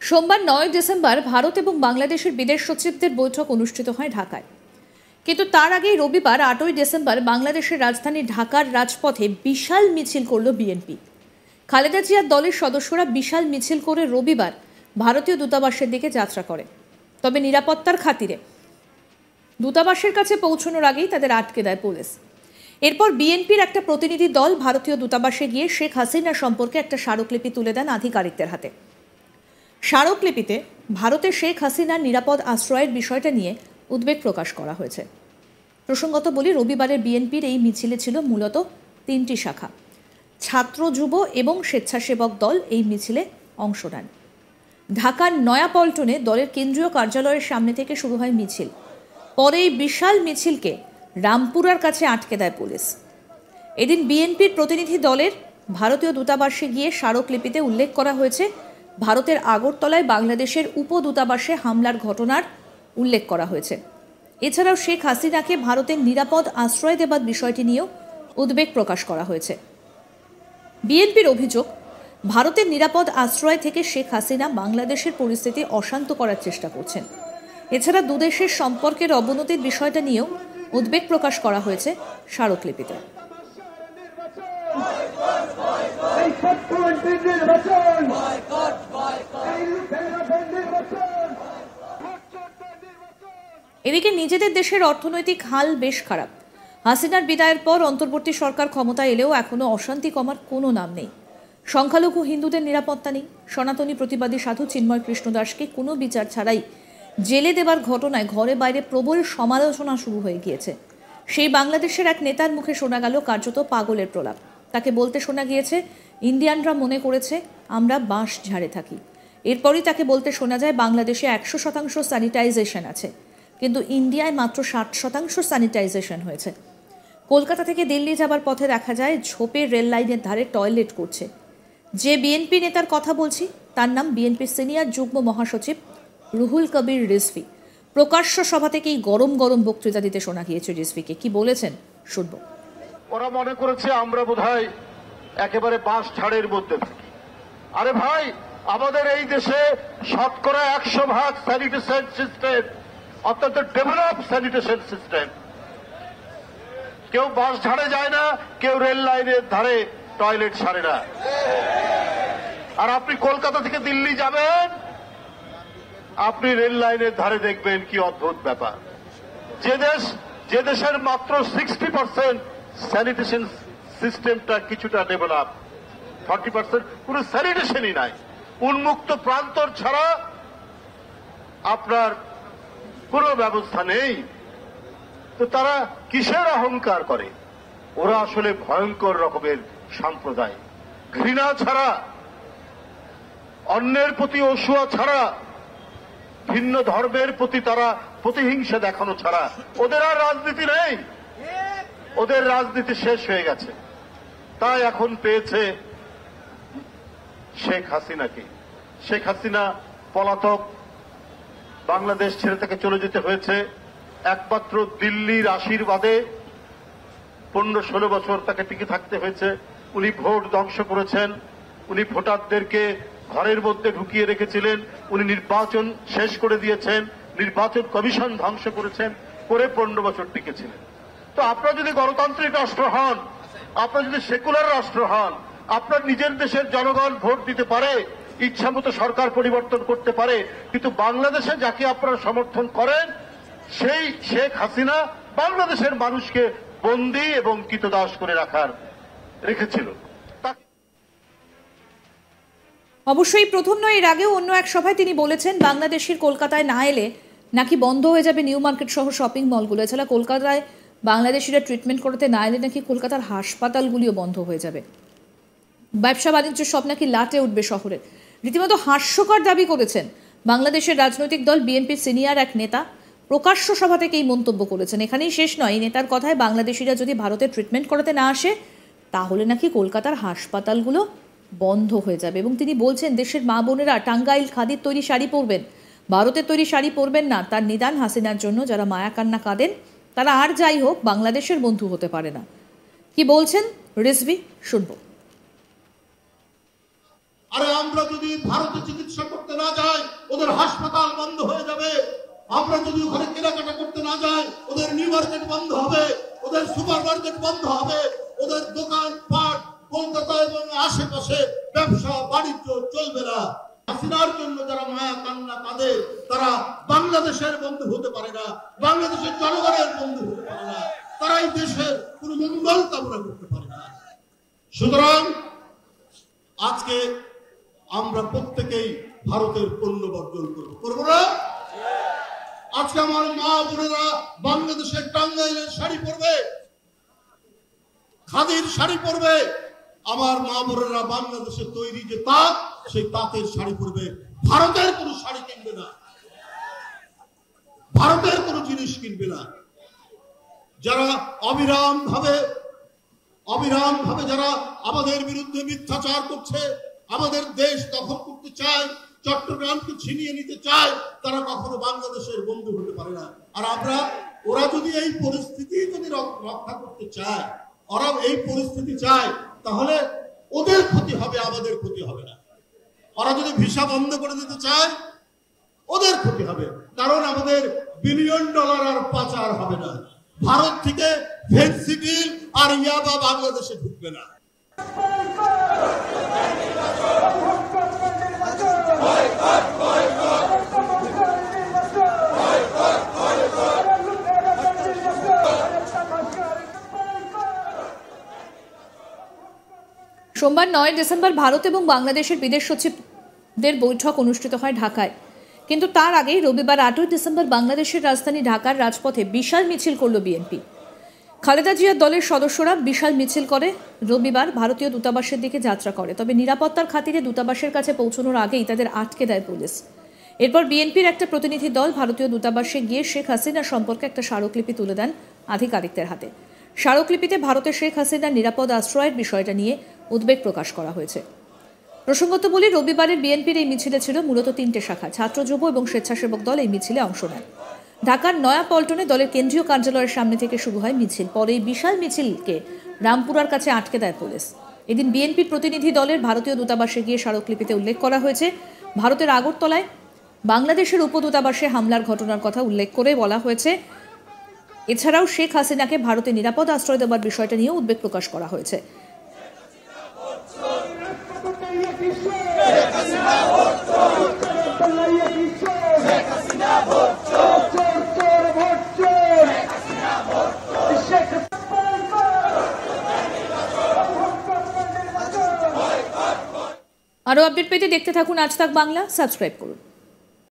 সোমবার ৯ ডিসেম্বর ভারত এবং বাংলাদেশের বিদেশ সচিবদের বৈঠক অনুষ্ঠিত হয় ঢাকায়। কিন্তু তার আগেই রবিবার ৮ই ডিসেম্বর বাংলাদেশের রাজধানী ঢাকার রাজপথে বিশাল মিছিল করল বিএনপি। খালেদা জিয়ার দলের সদস্যরা বিশাল মিছিল করে রবিবার ভারতীয় দূতাবাসের দিকে যাত্রা করে। তবে নিরাপত্তার খাতিরে দূতাবাসের কাছে পৌঁছানোর আগেই তাদের আটকে দেয় পুলিশ। এরপর বিএনপির একটা প্রতিনিধি দল ভারতীয় দূতাবাসে গিয়ে শেখ হাসিনা সম্পর্কে একটা স্মারকলিপি তুলে দেন আধিকারিকদের হাতে। স্মারকলিপিতে ভারতের শেখ হাসিনার নিরাপদ আশ্রয়ের বিষয়টা নিয়ে উদ্বেগ প্রকাশ করা হয়েছে। প্রসঙ্গত বলি, রবিবারের বিএনপির এই মিছিলে ছিল মূলত ৩টি শাখা। ছাত্র, যুব এবং স্বেচ্ছাসেবক দল এই মিছিলে অংশ নেন। ঢাকার নয়াপল্টনে দলের কেন্দ্রীয় কার্যালয়ের সামনে থেকে শুরু হয় মিছিল। পরে এই বিশাল মিছিলকে রামপুরার কাছে আটকে দেয় পুলিশ। এদিন বিএনপির প্রতিনিধি দলের ভারতীয় দূতাবাসে গিয়ে স্মারকলিপিতে উল্লেখ করা হয়েছে ভারতের আগরতলায় বাংলাদেশের উপদূতাবাসে হামলার ঘটনার উল্লেখ করা হয়েছে। এছাড়াও শেখ হাসিনাকে ভারতের নিরাপদ আশ্রয় দেবার বিষয়টি নিয়েও উদ্বেগ প্রকাশ করা হয়েছে। বিএনপির অভিযোগ, ভারতের নিরাপদ আশ্রয় থেকে শেখ হাসিনা বাংলাদেশের পরিস্থিতি অশান্ত করার চেষ্টা করছেন। এছাড়া দুদেশের সম্পর্কের অবনতির বিষয়টা নিয়েও উদ্বেগ প্রকাশ করা হয়েছে স্মারকলিপিতে। এদিকে নিজেদের দেশের অর্থনৈতিক হাল বেশ খারাপ। হাসিনার বিদায়ের পর অন্তর্বর্তী সরকার ক্ষমতায় এলেও এখনো অশান্তি কমার কোনো নাম নেই। সংখ্যালঘু হিন্দুদের নিরাপত্তা নেই। সনাতনী প্রতিবাদী সাধু চিন্ময় কৃষ্ণ দাসকে কোনো বিচার ছাড়াই জেলে দেবার ঘটনায় ঘরে বাইরে প্রবল সমালোচনা শুরু হয়ে গিয়েছে। সেই বাংলাদেশের এক নেতার মুখে শোনা গেল কার্যত পাগলের প্রলাপ। তাকে বলতে শোনা গিয়েছে, ইন্ডিয়ানরা মনে করেছে আমরা বাঁশ ঝাড়ে থাকি। এরপরই তাকে বলতে শোনা যায় বাংলাদেশে ১০০% স্যানিটাইজেশন আছে, কিন্তু ইন্ডিয়ায় মাত্র ৬০% স্যানিটাইজেশন হয়েছে। কলকাতা থেকে দিল্লি যাবার পথে দেখা যায় ঝোপের রেল লাইনের ধারে টয়লেট করছে। যে বিএনপি নেতার কথা বলছি তার নাম বিএনপির সিনিয়র যুগ্ম মহাসচিব রুহুল কবির রিজভী। প্রকাশ্য সভা থেকেই গরম গরম বক্তৃতা দিতে শোনা গিয়েছে রিজভীকে। কি বলেছেন শুনবো। ওরা মনে করেছে আমরা বোধহয় একেবারে বাঁশ ঝাড়ের মধ্যে থাকি। আরে ভাই, আমাদের এই দেশে শতকরা ১০০% স্যানিটেশন সিস্টেম, অত্যন্ত ডেভেলপ স্যানিটেশন সিস্টেম। কেউ বাঁশ ঝাড়ে যায় না, কেউ রেল লাইনের ধারে টয়লেট সারে না। আর আপনি কলকাতা থেকে দিল্লি যাবেন, আপনি রেল লাইনের ধারে দেখবেন কি অদ্ভুত ব্যাপার। যে দেশের মাত্র 60% স্যানিটেশন সিস্টেমটা কিছুটা ডেভেলপ, 40% কোনো স্যানিটেশনই নাই। উন্মুক্ত প্রান্তর ছাড়া আপনার কোনো ব্যবস্থা নেই। তো তারা কিসের অহংকার করে? ওরা আসলে ভয়ঙ্কর রকমের সম্প্রদায়। ঘৃণা ছাড়া, অন্যের প্রতি অসূয়া ছাড়া, ভিন্ন ধর্মের প্রতি তারা প্রতিহিংসা দেখানো ছাড়া ওদের আর রাজনীতি নেই। ওদের রাজনীতি শেষ হয়ে গেছে। তাই এখন পেয়েছে শেখ হাসিনাকে। শেখ হাসিনা পলাতক, বাংলাদেশ ছেড়ে তাকে চলে যেতে হয়েছে। একমাত্র দিল্লির আশীর্বাদে ১৫-১৬ বছর তাকে টিকে থাকতে হয়েছে। উনি ভোট ধ্বংস করেছেন, উনি ভোটারদেরকে ঘরের মধ্যে ঢুকিয়ে রেখেছিলেন, উনি নির্বাচন শেষ করে দিয়েছেন, নির্বাচন কমিশন ধ্বংস করেছেন, করে ১৫ বছর টিকেছিলেন। তো আপনারা যদি গণতান্ত্রিক রাষ্ট্র হন, আপনারা যদি সেকুলার রাষ্ট্র হন, আপনার নিজের দেশের জনগণ ভোট দিতে পারে, ইচ্ছামতো সরকার পরিবর্তন করতে পারে। কিন্তু বাংলাদেশে যাকে আপনারা সমর্থন করেন, সেই শেখ হাসিনা বাংলাদেশের মানুষকে বন্দী এবং কৃতদাস করে রেখেছিল। অবশ্যই প্রথম নয়, এর আগেও অন্য এক সভায় তিনি বলেছেন বাংলাদেশের কলকাতায় না এলে নাকি বন্ধ হয়ে যাবে নিউ মার্কেট সহ শপিং মলগুলো। এছাড়া কলকাতায় বাংলাদেশিরা ট্রিটমেন্ট করতে না এলে নাকি কলকাতার হাসপাতালগুলিও বন্ধ হয়ে যাবে। ব্যবসা বাণিজ্য সব নাকি লাটে উঠবে শহরে। রীতিমতো হাস্যকর দাবি করেছেন বাংলাদেশের রাজনৈতিক দল বিএনপির সিনিয়র এক নেতা। প্রকাশ্য সভা থেকে এই মন্তব্য করেছেন। এখানেই শেষ নয়, এই নেতার কথায় বাংলাদেশিরা যদি ভারতে ট্রিটমেন্ট করাতে না আসে তাহলে নাকি কলকাতার হাসপাতালগুলো বন্ধ হয়ে যাবে। এবং তিনি বলছেন দেশের মা বোনেরা টাঙ্গাইল খাদির তৈরি শাড়ি পরবেন, ভারতের তৈরি শাড়ি পরবেন না। তার নিদান হাসিনার জন্য যারা মায়া কান্না কাঁদেন তারা আর যাই হোক বাংলাদেশের বন্ধু হতে পারে না। কি বলছেন রিজভী শুনবো। আরে আমরা যদি ভারতে চিকিৎসা করতে না যাই, ওদের হাসপাতাল বন্ধ হয়ে যাবে। আমরা যদি ওখানে কেনাকাটা করতে না যাই, ওদের নিউ মার্কেট বন্ধ হবে, ওদের সুপার মার্কেট বন্ধ হবে, ওদের দোকান পাট কলকাতা এবং আশেপাশে ব্যবসা বাণিজ্য চলবে না। হাসিনার জন্য যারা মায়া কান্না কাঁদে তারা বাংলাদেশের বন্ধু হতে পারে না, বাংলাদেশের জনগণের বন্ধু হতে পারে না, তারা এই দেশের কোনো মঙ্গল কামনা করতে পারে না। সুতরাং আজকে আমরা প্রত্যেকেই ভারতের পণ্য বর্জন করবো না। আজকে আমার মা বোনেরা বাংলাদেশের টাঙ্গাইলের শাড়ি পরবে, খাদির শাড়ি পরবে। আমার মা বোনেরা বাংলাদেশের তৈরি যে তাঁত, সেই তাঁতের শাড়ি পরবে। ভারতের কোনো শাড়ি কিনবে না, ভারতের কোনো জিনিস কিনবে না। যারা অবিরাম ভাবে যারা আমাদের বিরুদ্ধে মিথ্যাচার করছে, আমাদের দেশ দখল করতে চায়, চট্টগ্রামকে ছিনিয়ে নিতে চায়, তারা কখনো বাংলাদেশের বন্ধু হতে পারে না। আর ওরা যদি এই পরিস্থিতি রক্ষা করতে চায়, ওরা এই পরিস্থিতি চায়, তাহলে ওদের ক্ষতি হবে, আমাদের ক্ষতি হবে না। ওরা যদি ভিসা বন্ধ করে দিতে চায়, ওদের ক্ষতি হবে, কারণ আমাদের বিলিয়ন ডলার আর পাচার হবে না। ভারত থেকে ফেন্সিডিল আর ইয়াবা বাংলাদেশে ঢুকবে না। সোমবার 9 ডিসেম্বর ভারত এবং বাংলাদেশের বিদেশ সচিবদের বৈঠক অনুষ্ঠিত হয় ঢাকায়। কিন্তু তার আগেই রবিবার 8 ডিসেম্বর বাংলাদেশের রাজধানী ঢাকার রাজপথে বিশাল মিছিল করল বিএনপি। খালেদা জিয়ার দলের সদস্যরা বিশাল মিছিল করে রবিবার ভারতীয় দূতাবাসের দিকে যাত্রা করে। তবে নিরাপত্তার খাতিরে দূতাবাসের কাছে পৌঁছানোর আগেই তাদের আটকে দেয় পুলিশ। এরপর বিএনপির একটা প্রতিনিধি দল ভারতীয় দূতাবাসে গিয়ে শেখ হাসিনা সম্পর্কে একটা স্মারকলিপি তুলে দেন আধিকারিকদের হাতে। স্মারকলিপিতে ভারতের শেখ হাসিনার নিরাপদ আশ্রয়ের বিষয়টা নিয়ে উদ্বেগ প্রকাশ করা হয়েছে। প্রসঙ্গত বলি, রবিবারের বিএনপির এই মিছিলে ছিল মূলত 3টে শাখা। ছাত্র, যুব এবং স্বেচ্ছাসেবক দল এই মিছিলে অংশ নেয়। ঢাকার নয়াপল্টনে দলের কেন্দ্রীয় কার্যালয়ের সামনে থেকে শুরু হয় মিছিল। পরে এই বিশাল মিছিলকে রামপুরার কাছে আটকে দেয় পুলিশ। এদিন বিএনপির প্রতিনিধি দলের ভারতীয় দূতাবাসে গিয়ে স্মারকলিপিতে উল্লেখ করা হয়েছে, ভারতের আগরতলায় বাংলাদেশের উপদূতাবাসে হামলার ঘটনার কথা উল্লেখ করে বলা হয়েছে, এছাড়াও শেখ হাসিনাকে ভারতে নিরাপদ আশ্রয় দেওয়ার বিষয়টা নিয়ে উদ্বেগ প্রকাশ করা হয়েছে। আরও আপডেট পেতে দেখতে থাকুন আজ তাক বাংলা, সাবস্ক্রাইব করুন।